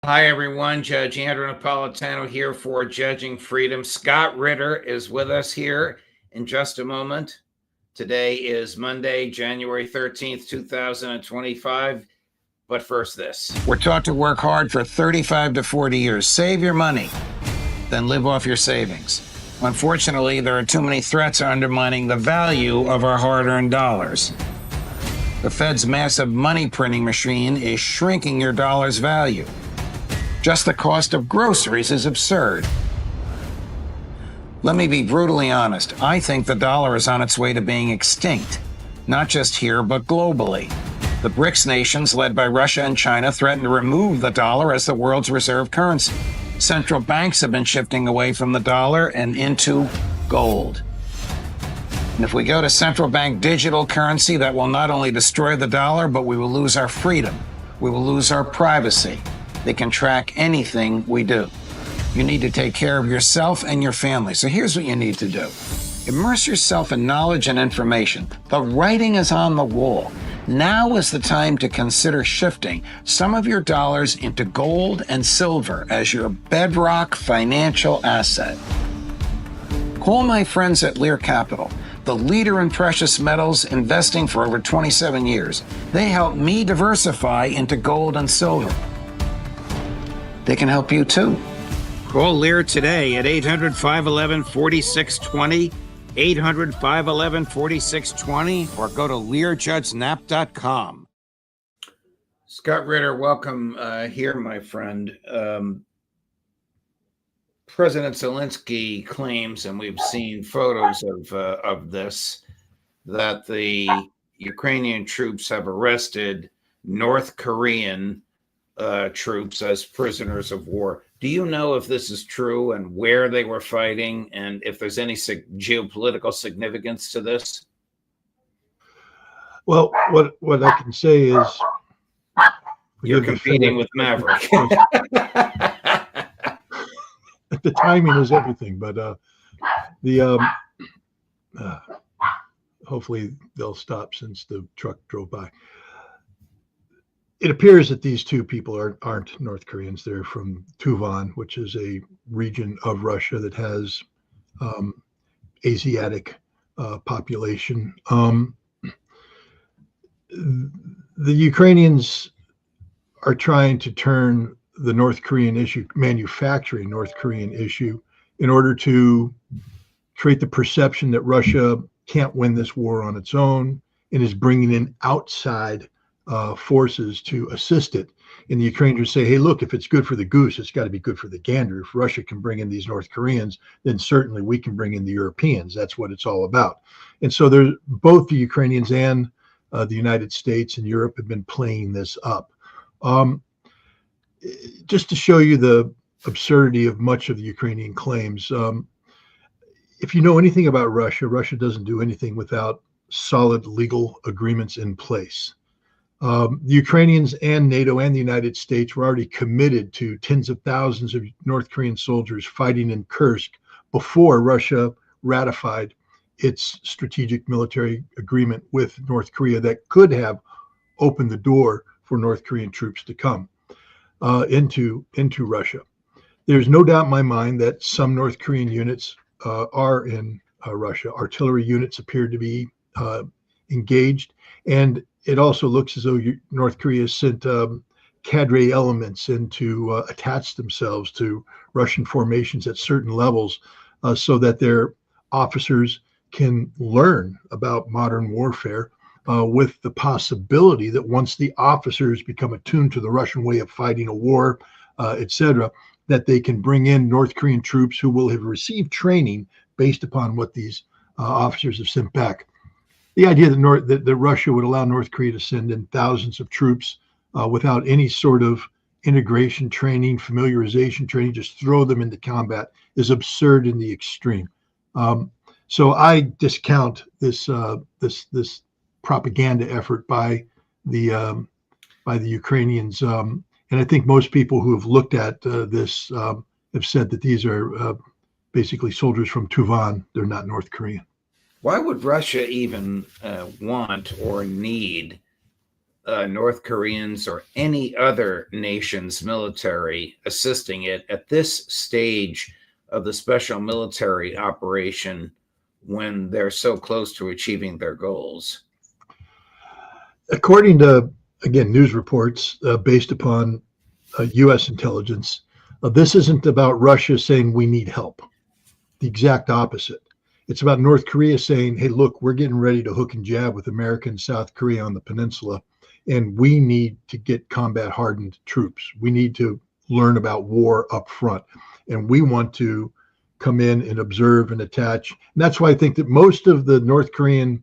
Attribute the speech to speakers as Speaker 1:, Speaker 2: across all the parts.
Speaker 1: Hi, everyone. Judge Andrew Napolitano here for Judging Freedom. Scott Ritter is with us here in just a moment. Today is Monday, January 13th, 2025. But first, this. We're taught to work hard for 35 to 40 years. Save your money, then live off your savings. Unfortunately, there are too many threats undermining the value of our hard-earned dollars. The Fed's massive money printing machine is shrinking your dollar's value. Just the cost of groceries is absurd. Let me be brutally honest. I think the dollar is on its way to being extinct, not just here, but globally. The BRICS nations, led by Russia and China, threaten to remove the dollar as the world's reserve currency. Central banks have been shifting away from the dollar and into gold. And if we go to central bank digital currency, that will not only destroy the dollar, but we will lose our freedom. We will lose our privacy. They can track anything we do. You need to take care of yourself and your family. So here's what you need to do. Immerse yourself in knowledge and information. The writing is on the wall. Now is the time to consider shifting some of your dollars into gold and silver as your bedrock financial asset. Call my friends at Lear Capital, the leader in precious metals, investing for over 27 years. They helped me diversify into gold and silver. They can help you too. Call Lear today at 800-511-4620, 800-511-4620, or go to LearJudgeNap.com. Scott Ritter, welcome here, my friend. President Zelensky claims, and we've seen photos of this, that the Ukrainian troops have arrested North Korean troops as prisoners of war. Do you know if this is true and where they were fighting, and if there's any geopolitical significance to this?
Speaker 2: Well, what I can say is
Speaker 1: you're competing with Maverick.
Speaker 2: The timing is everything, but hopefully they'll stop since the truck drove by. It appears that these two people aren't North Koreans. They're from Tuvan, which is a region of Russia that has Asiatic population. The Ukrainians are trying to turn the North Korean issue, manufacturing North Korean issue, in order to create the perception that Russia can't win this war on its own and is bringing in outside forces to assist it. And the Ukrainians say, hey, look, if it's good for the goose, it's got to be good for the gander. If Russia can bring in these North Koreans, then certainly we can bring in the Europeans. That's what it's all about. And so there's both the Ukrainians and the United States and Europe have been playing this up. Just to show you the absurdity of much of the Ukrainian claims, if you know anything about Russia, Russia doesn't do anything without solid legal agreements in place. The Ukrainians and NATO and the United States were already committed to tens of thousands of North Korean soldiers fighting in Kursk before Russia ratified its strategic military agreement with North Korea that could have opened the door for North Korean troops to come into Russia. There's no doubt in my mind that some North Korean units are in Russia. Artillery units appear to be engaged, and it also looks as though North Korea sent cadre elements in to attach themselves to Russian formations at certain levels so that their officers can learn about modern warfare with the possibility that once the officers become attuned to the Russian way of fighting a war, etc., that they can bring in North Korean troops who will have received training based upon what these officers have sent back. The idea that Russia would allow North Korea to send in thousands of troops without any sort of integration training, familiarization training, just throw them into combat is absurd in the extreme. So I discount this propaganda effort by the Ukrainians, and I think most people who have looked at this have said that these are basically soldiers from Tuvan. They're not North Korean.
Speaker 1: Why would Russia even want or need North Koreans or any other nation's military assisting it at this stage of the special military operation when they're so close to achieving their goals?
Speaker 2: According to, again, news reports based upon U.S. intelligence, this isn't about Russia saying we need help. The exact opposite. It's about North Korea saying, hey, look, we're getting ready to hook and jab with America and South Korea on the peninsula, and we need to get combat hardened troops. We need to learn about war up front, and we want to come in and observe and attach. And that's why I think that most of the North Korean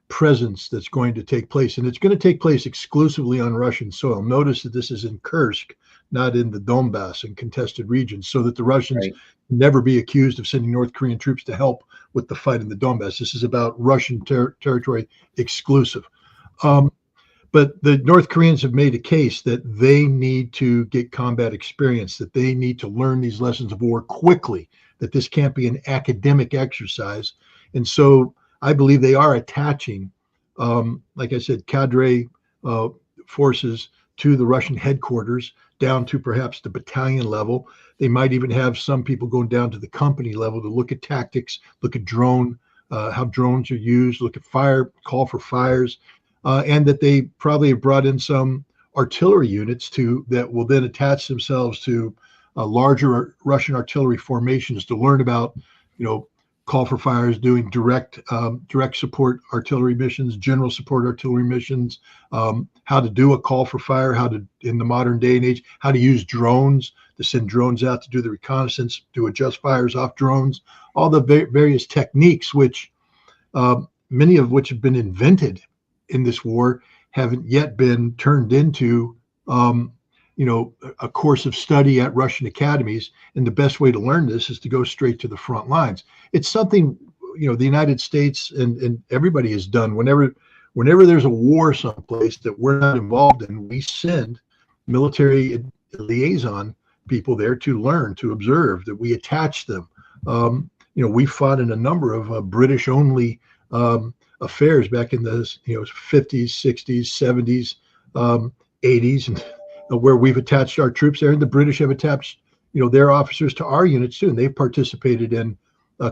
Speaker 2: presence that's going to take place, and it's going to take place exclusively on Russian soil. Notice that this is in Kursk, not in the Donbass and contested regions, so that the Russians never be accused of sending North Korean troops to help with the fight in the Donbass. This is about Russian territory exclusive. But the North Koreans have made a case that they need to get combat experience, that they need to learn these lessons of war quickly, that this can't be an academic exercise. And so I believe they are attaching, like I said, cadre forces to the Russian headquarters, down to perhaps the battalion level. They might even have some people going down to the company level to look at tactics, look at how drones are used, look at fire, call for fires, and that they probably have brought in some artillery units that will then attach themselves to larger Russian artillery formations to learn about, call for fires, doing direct support artillery missions, general support artillery missions, how to do a call for fire, in the modern day and age, how to use drones, to send drones out to do the reconnaissance, to adjust fires off drones, all the various techniques, which many of which have been invented in this war, haven't yet been turned into a course of study at Russian academies. And the best way to learn this is to go straight to the front lines. It's something, the United States and everybody has done. Whenever there's a war someplace that we're not involved in, we send military liaison people there to learn, to observe, that we attach them. We fought in a number of British-only affairs back in the 50s, 60s, 70s, 80s, and where we've attached our troops there, and the British have attached, their officers to our units too, and they've participated in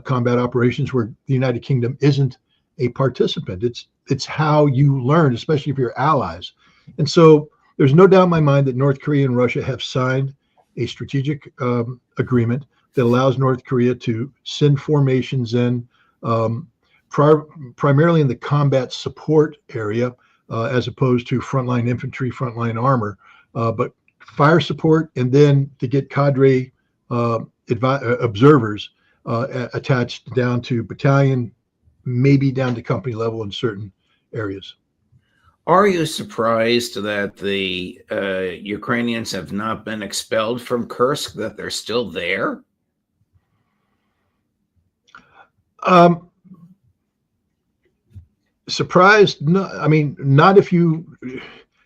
Speaker 2: combat operations where the United Kingdom isn't a participant. It's how you learn, especially if you're allies. And so there's no doubt in my mind that North Korea and Russia have signed a strategic agreement that allows North Korea to send formations in, primarily in the combat support area, as opposed to frontline infantry, frontline armor, but fire support, and then to get cadre observers attached down to battalion, maybe down to company level in certain areas.
Speaker 1: Are you surprised that the Ukrainians have not been expelled from Kursk, that they're still there?
Speaker 2: Surprised? No, I mean, not if you,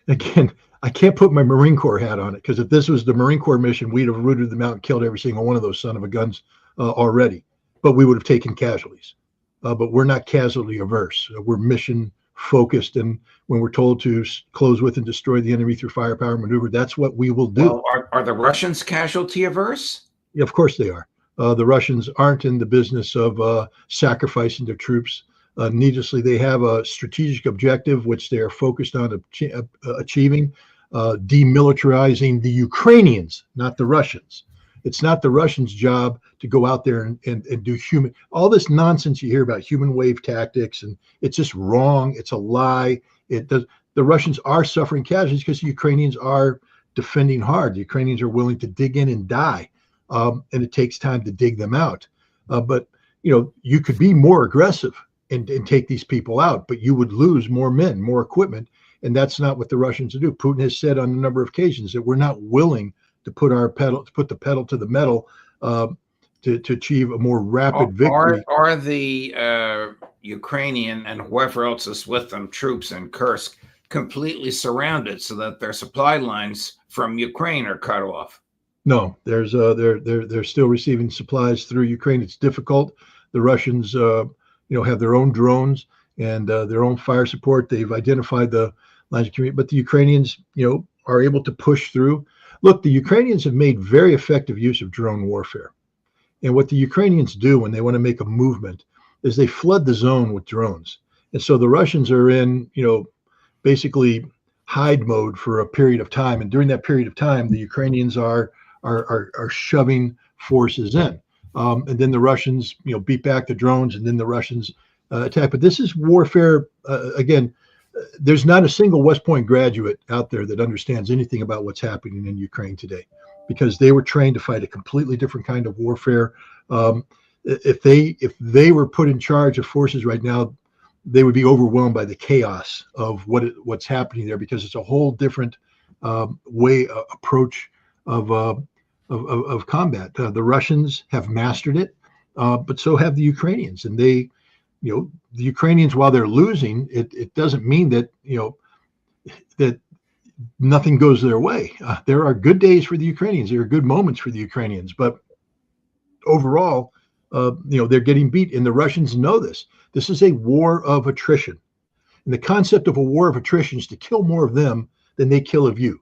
Speaker 2: again, I can't put my Marine Corps hat on it, because if this was the Marine Corps mission, we'd have rooted them out and killed every single one of those son of a guns already, but we would have taken casualties. But we're not casualty averse. We're mission focused, and when we're told to close with and destroy the enemy through firepower maneuver, that's what we will do.
Speaker 1: Well, are the Russians casualty averse?
Speaker 2: Yeah, of course they are. The Russians aren't in the business of sacrificing their troops needlessly. They have a strategic objective which they are focused on achieving, demilitarizing the Ukrainians, not the Russians. It's not the Russians' job to go out there and do all this nonsense you hear about human wave tactics, and it's just wrong. It's a lie. The Russians are suffering casualties because the Ukrainians are defending hard. The Ukrainians are willing to dig in and die, and it takes time to dig them out. But you could be more aggressive and take these people out, but you would lose more men, more equipment, and that's not what the Russians do. Putin has said on a number of occasions that we're not willing to put the pedal to the metal to achieve a more rapid victory.
Speaker 1: Are the Ukrainian and whoever else is with them troops in Kursk completely surrounded so that their supply lines from Ukraine are cut off?
Speaker 2: No, they're still receiving supplies through Ukraine. It's difficult. The Russians have their own drones and their own fire support. They've identified the lines of communication. But the Ukrainians, are able to push through. Look, the Ukrainians have made very effective use of drone warfare. And what the Ukrainians do when they want to make a movement is they flood the zone with drones. And so the Russians are in, basically hide mode for a period of time. And during that period of time, the Ukrainians are shoving forces in. And then the Russians, beat back the drones, and then the Russians attack. But this is warfare. Again, there's not a single West Point graduate out there that understands anything about what's happening in Ukraine today, because they were trained to fight a completely different kind of warfare. If they were put in charge of forces right now, they would be overwhelmed by the chaos of what's happening there, because it's a whole different approach of combat. The Russians have mastered it, but so have the Ukrainians, and they. The Ukrainians, while they're losing, it doesn't mean that that nothing goes their way. There are good days for the Ukrainians. There are good moments for the Ukrainians, but overall, they're getting beat, and the Russians know this. This is a war of attrition, and the concept of a war of attrition is to kill more of them than they kill of you.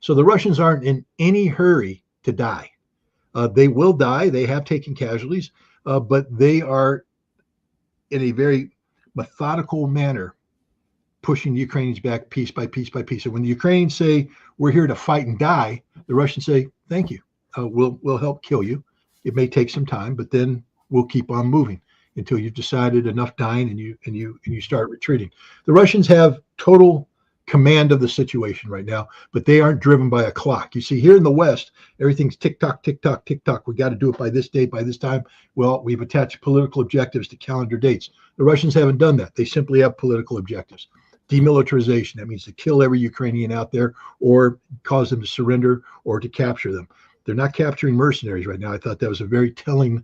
Speaker 2: So the Russians aren't in any hurry to die. They will die. They have taken casualties, but they are in a very methodical manner pushing the Ukrainians back piece by piece by piece. And when the Ukrainians say, we're here to fight and die, the Russians say, thank you. We'll help kill you. It may take some time, but then we'll keep on moving until you've decided enough dying and you start retreating. The Russians have total command of the situation right now, but they aren't driven by a clock. You see, here in the West, everything's tick tock, tick tock, tick tock. We got to do it by this date, by this time. Well, we've attached political objectives to calendar dates. The Russians haven't done that. They simply have political objectives. Demilitarization, that means to kill every Ukrainian out there, or cause them to surrender, or to capture them. They're not capturing mercenaries right now. I thought that was a very telling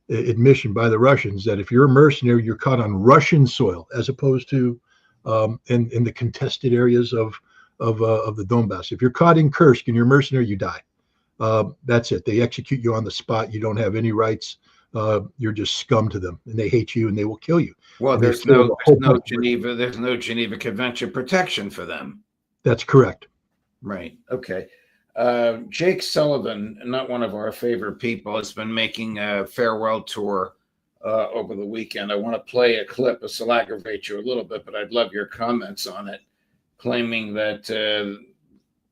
Speaker 2: admission by the Russians, that if you're a mercenary, you're caught on Russian soil, as opposed to in the contested areas of the Donbass. If you're caught in Kursk and you're a mercenary, you die. That's it. They execute you on the spot. You don't have any rights. You're just scum to them, and they hate you, and they will kill you.
Speaker 1: Well, there's no Geneva Convention protection for them.
Speaker 2: That's correct.
Speaker 1: Right. Okay. Jake Sullivan, not one of our favorite people, has been making a farewell tour over the weekend. I want to play a clip. This will aggravate you a little bit, but I'd love your comments on it, claiming that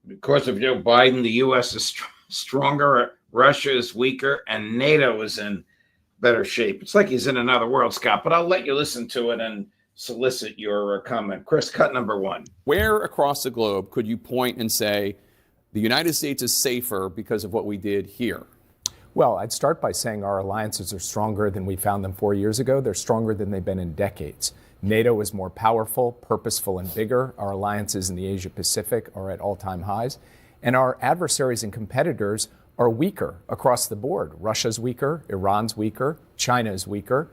Speaker 1: because of Joe Biden, the U.S. is stronger, Russia is weaker, and NATO is in better shape. It's like he's in another world, Scott, but I'll let you listen to it and solicit your comment. Chris, cut number one.
Speaker 3: Where across the globe could you point and say the United States is safer because of what we did here?
Speaker 4: Well, I'd start by saying our alliances are stronger than we found them 4 years ago. They're stronger than they've been in decades. NATO is more powerful, purposeful, and bigger. Our alliances in the Asia Pacific are at all-time highs. And our adversaries and competitors are weaker across the board. Russia's weaker, Iran's weaker, China is weaker.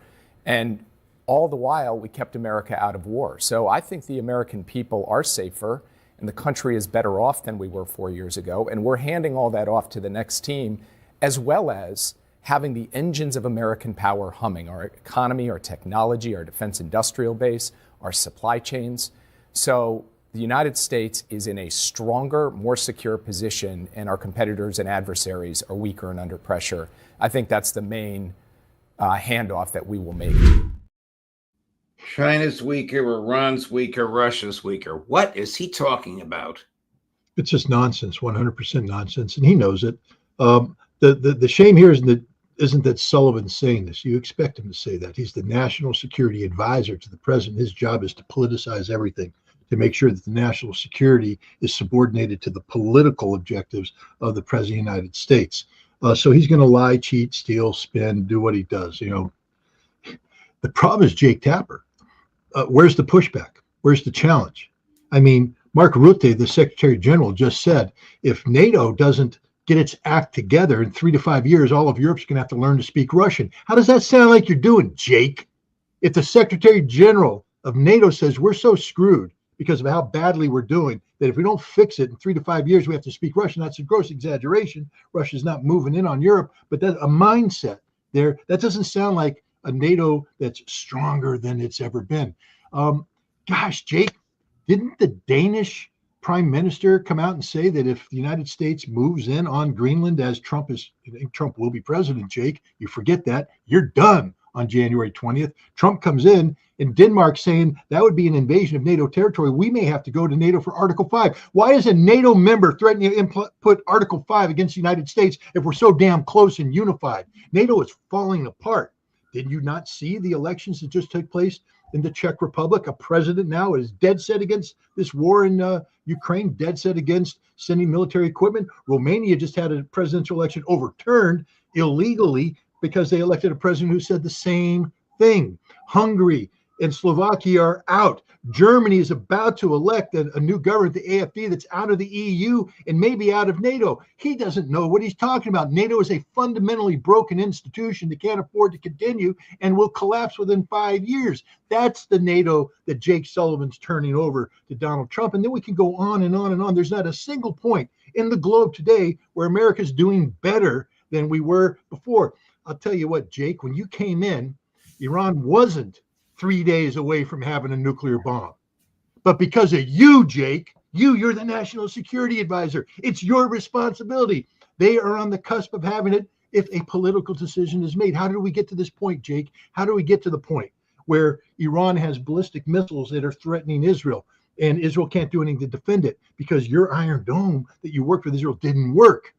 Speaker 4: And all the while, we kept America out of war. So I think the American people are safer, and the country is better off than we were 4 years ago. And we're handing all that off to the next team, as well as having the engines of American power humming, our economy, our technology, our defense industrial base, our supply chains. So the United States is in a stronger, more secure position, and our competitors and adversaries are weaker and under pressure. I think that's the main handoff that we will make.
Speaker 1: China's weaker, Iran's weaker, Russia's weaker. What is he talking about?
Speaker 2: It's just nonsense, 100% nonsense, and he knows it. The shame here isn't that Sullivan's saying this. You expect him to say that. He's the national security advisor to the president. His job is to politicize everything, to make sure that the national security is subordinated to the political objectives of the president of the United States. So he's going to lie, cheat, steal, spin, do what he does. The problem is Jake Tapper. Where's the pushback? Where's the challenge? I mean, Mark Rutte, the Secretary General, just said if NATO doesn't get its act together in 3 to 5 years, all of Europe's going to have to learn to speak Russian. How does that sound like you're doing, Jake? If the Secretary General of NATO says we're so screwed because of how badly we're doing that if we don't fix it in 3 to 5 years, we have to speak Russian, that's a gross exaggeration. Russia's not moving in on Europe, but that's a mindset there. That doesn't sound like a NATO that's stronger than it's ever been. Gosh, Jake, Didn't the Danish prime minister come out and say that if the United States moves in on Greenland, as Trump will be president, Jake, you forget that, you're done on January 20th. Trump comes in and Denmark saying that would be an invasion of NATO territory. We may have to go to NATO for Article 5. Why is a NATO member threatening to put Article 5 against the United States if we're so damn close and unified? NATO is falling apart. Did you not see the elections that just took place in the Czech Republic? A president now is dead set against this war in Ukraine, dead set against sending military equipment. Romania just had a presidential election overturned illegally because they elected a president who said the same thing. Hungary and Slovakia are out. Germany is about to elect a new government, the AfD, that's out of the EU and maybe out of NATO. He doesn't know what he's talking about. NATO is a fundamentally broken institution that can't afford to continue and will collapse within 5 years. That's the NATO that Jake Sullivan's turning over to Donald Trump. And then we can go on and on and on. There's not a single point in the globe today where America's doing better than we were before. I'll tell you what, Jake, when you came in, Iran wasn't 3 days away from having a nuclear bomb. But because of you, Jake, you're the national security advisor. It's your responsibility. They are on the cusp of having it if a political decision is made. How did we get to this point, Jake? How do we get to the point where Iran has ballistic missiles that are threatening Israel and Israel can't do anything to defend it because your Iron Dome that you worked with Israel didn't work?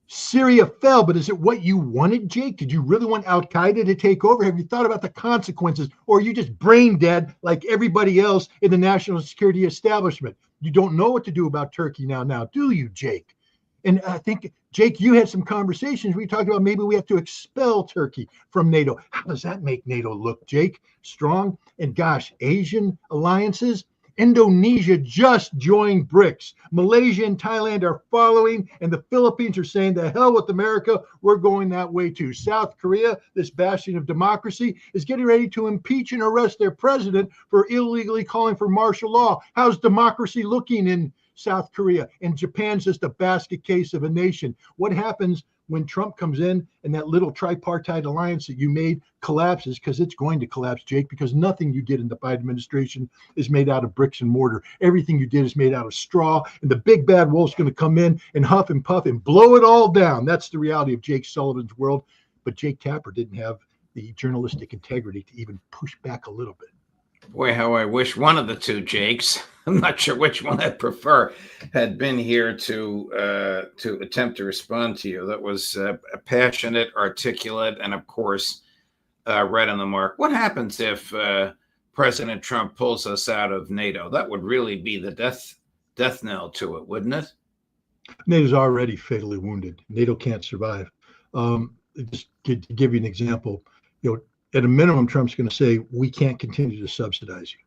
Speaker 2: Syria fell, but is it what you wanted, Jake? Did you really want Al-Qaeda to take over? Have you thought about the consequences? Or are you just brain dead like everybody else in the national security establishment? You don't know what to do about Turkey now, do you, Jake? And I think, Jake, you had some conversations. We talked about maybe we have to expel Turkey from NATO. How does that make NATO look, Jake? Strong? And gosh, Asian alliances? Indonesia just joined BRICS. Malaysia and Thailand are following, and the Philippines are saying, the hell with America, we're going that way too. South Korea, this bastion of democracy, is getting ready to impeach and arrest their president for illegally calling for martial law. How's democracy looking in South Korea? And Japan's just a basket case of a nation. What happens when Trump comes in and that little tripartite alliance that you made collapses? Because it's going to collapse, Jake, because nothing you did in the Biden administration is made out of bricks and mortar. Everything you did is made out of straw, and the big bad wolf's going to come in and huff and puff and blow it all down. That's the reality of Jake Sullivan's world. But Jake Tapper didn't have the journalistic integrity to even push back a little bit.
Speaker 1: Boy, how I wish one of the two Jakes, I'm not sure which one I prefer, had been here to attempt to respond to you. That was passionate, articulate, and of course, right on the mark. What happens if President Trump pulls us out of NATO? That would really be the death knell to it, wouldn't it?
Speaker 2: NATO's already fatally wounded. NATO can't survive. Just to give you an example, at a minimum, Trump's going to say, we can't continue to subsidize you.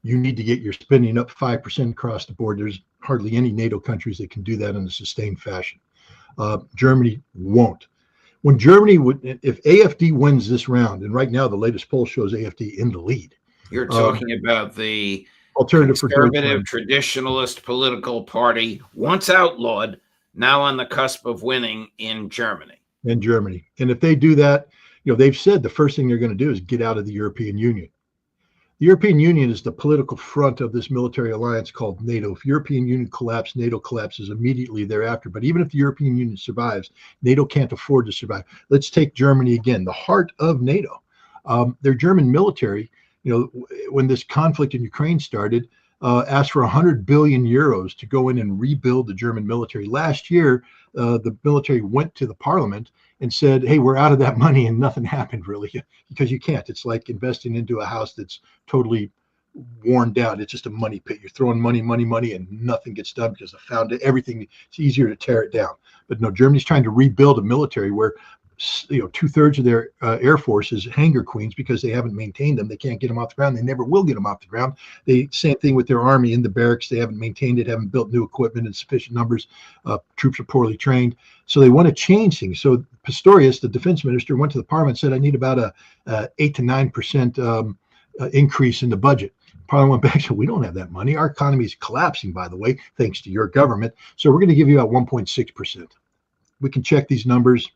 Speaker 2: You need to get your spending up 5% across the board. There's hardly any NATO countries that can do that in a sustained fashion. Germany won't. When Germany would, if AfD wins this round, and right now the latest poll shows AfD in the lead.
Speaker 1: You're talking about the
Speaker 2: alternative
Speaker 1: conservative traditionalist political party, once outlawed, now on the cusp of winning in Germany.
Speaker 2: In Germany. And if they do that, they've said the first thing they're going to do is get out of the European Union. The European Union is the political front of this military alliance called NATO. If European Union collapses, NATO collapses immediately thereafter. But even if the European Union survives, NATO can't afford to survive. Let's take Germany again, the heart of NATO. Their German military, when this conflict in Ukraine started, asked for 100 billion euros to go in and rebuild the German military. Last year, the military went to the parliament and said, hey, we're out of that money, and nothing happened really, because you can't. It's like investing into a house that's totally worn down. It's just a money pit. You're throwing money, and nothing gets done because everything, it's easier to tear it down. But no, Germany's trying to rebuild a military where 2/3 of their air force is hangar queens because they haven't maintained them. They can't get them off the ground. They never will get them off the ground. Same thing with their army in the barracks. They haven't maintained it, haven't built new equipment in sufficient numbers. Troops are poorly trained. So they want to change things. So Pistorius, the defense minister, went to the parliament and said, I need about a 8 to 9% increase in the budget. Parliament went back and said, we don't have that money. Our economy is collapsing, by the way, thanks to your government. So we're going to give you about 1.6%. We can check these numbers.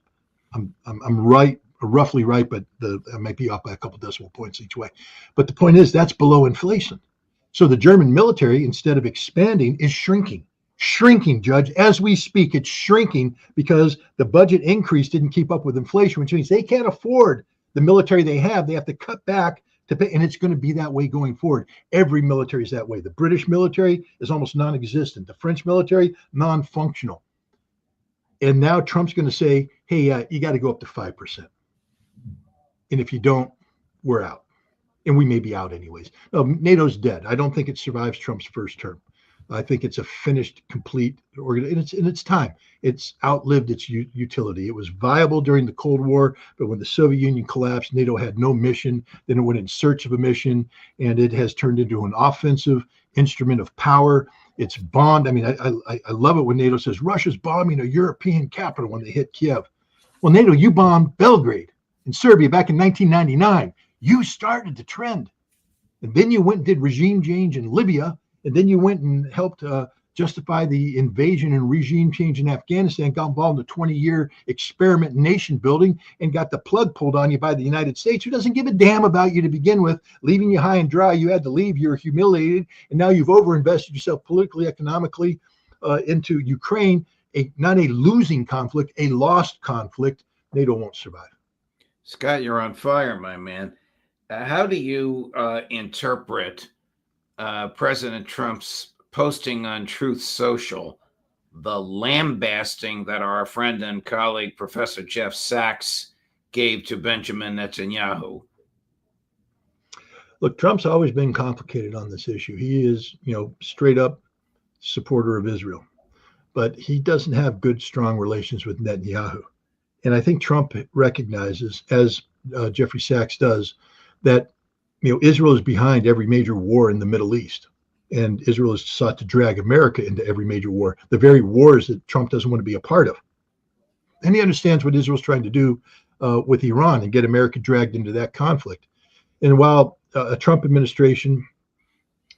Speaker 2: I'm right, roughly right, but I might be off by a couple decimal points each way. But the point is, that's below inflation. So the German military, instead of expanding, is shrinking. Shrinking, Judge. As we speak, it's shrinking because the budget increase didn't keep up with inflation, which means they can't afford the military they have. They have to cut back to pay, and it's going to be that way going forward. Every military is that way. The British military is almost non-existent. The French military, non-functional. And now Trump's going to say, hey, you got to go up to 5%. And if you don't, we're out. And we may be out anyways. No, NATO's dead. I don't think it survives Trump's first term. I think it's a finished, complete organization. In its time. It's outlived its utility. It was viable during the Cold War, but when the Soviet Union collapsed, NATO had no mission. Then it went in search of a mission, and it has turned into an offensive instrument of power. It's bombed. I mean, I love it when NATO says Russia's bombing a European capital when they hit Kiev. Well, NATO, you bombed Belgrade in Serbia back in 1999. You started the trend. And then you went and did regime change in Libya. And then you went and helped justify the invasion and regime change in Afghanistan, got involved in a 20-year experiment in nation building, and got the plug pulled on you by the United States, who doesn't give a damn about you to begin with, leaving you high and dry. You had to leave. You're humiliated. And now you've overinvested yourself politically, economically into Ukraine, not a losing conflict, a lost conflict. NATO won't survive.
Speaker 1: Scott, you're on fire, my man. How do you interpret President Trump's posting on Truth Social, the lambasting that our friend and colleague, Professor Jeff Sachs, gave to Benjamin Netanyahu?
Speaker 2: Look, Trump's always been complicated on this issue. He is, straight up supporter of Israel, but he doesn't have good, strong relations with Netanyahu. And I think Trump recognizes, as Jeffrey Sachs does, that Israel is behind every major war in the Middle East, and Israel has sought to drag America into every major war, the very wars that Trump doesn't want to be a part of. And he understands what Israel's trying to do with Iran and get America dragged into that conflict. And while a Trump administration,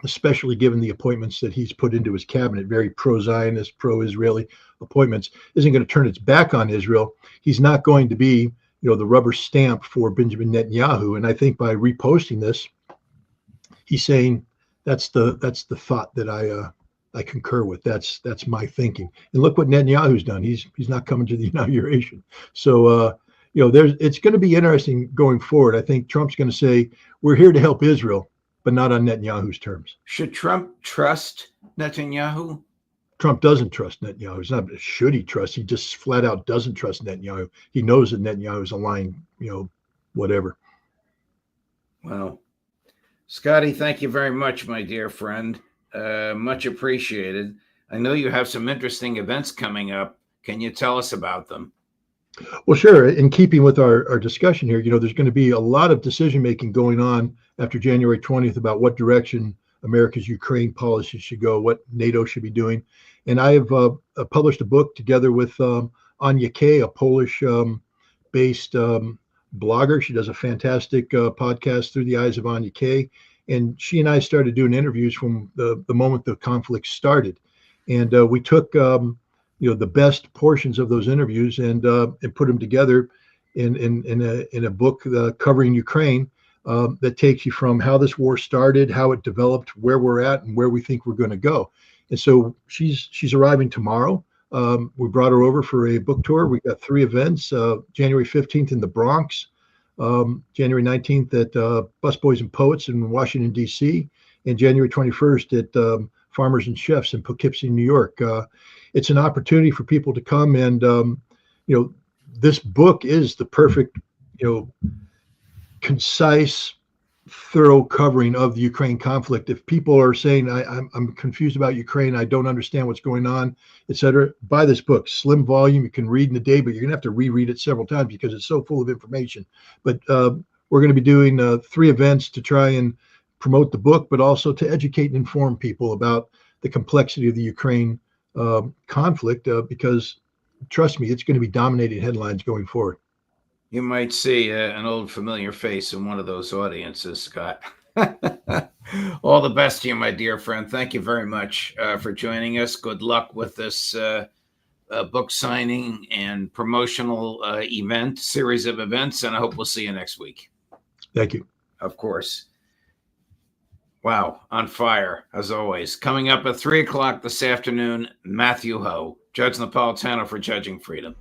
Speaker 2: especially given the appointments that he's put into his cabinet, very pro-Zionist, pro-Israeli appointments, isn't going to turn its back on Israel, he's not going to be the rubber stamp for Benjamin Netanyahu. And I think by reposting this, he's saying that's the thought that I concur with. That's my thinking. And look what Netanyahu's done. He's not coming to the inauguration. So it's going to be interesting going forward. I think Trump's going to say we're here to help Israel, but not on Netanyahu's terms.
Speaker 1: Should Trump trust Netanyahu?
Speaker 2: Trump doesn't trust Netanyahu. It's not should he trust. He just flat out doesn't trust Netanyahu. He knows that Netanyahu is a lying, whatever.
Speaker 1: Well, Scotty, thank you very much, my dear friend. Much appreciated. I know you have some interesting events coming up. Can you tell us about them?
Speaker 2: Well, sure. In keeping with our discussion here, there's going to be a lot of decision-making going on after January 20th about what direction America's Ukraine policy should go, what NATO should be doing. And I have published a book together with Anya Kay, a Polish-based blogger. She does a fantastic podcast, Through the Eyes of Anya Kay. And she and I started doing interviews from the moment the conflict started. And we took the best portions of those interviews and put them together in a book covering Ukraine that takes you from how this war started, how it developed, where we're at, and where we think we're going to go. And so she's arriving tomorrow. We brought her over for a book tour. We got 3 events: January 15th in the Bronx, January 19th at Busboys and Poets in Washington, D.C., and January 21st at Farmers and Chefs in Poughkeepsie, New York. It's an opportunity for people to come and, this book is the perfect, concise, thorough covering of the Ukraine conflict. If people are saying, I'm confused about Ukraine, I don't understand what's going on, etc., buy this book. Slim volume, you can read in a day, but you're going to have to reread it several times because it's so full of information. But we're going to be doing 3 events to try and promote the book, but also to educate and inform people about the complexity of the Ukraine conflict, because trust me, it's going to be dominating headlines going forward.
Speaker 1: You might see an old familiar face in one of those audiences, Scott. All the best to you, my dear friend. Thank you very much for joining us. Good luck with this book signing and promotional series of events, and I hope we'll see you next week.
Speaker 2: Thank you.
Speaker 1: Of course. Wow, on fire, as always. Coming up at 3 o'clock this afternoon, Matthew Ho, Judge Napolitano for Judging Freedom.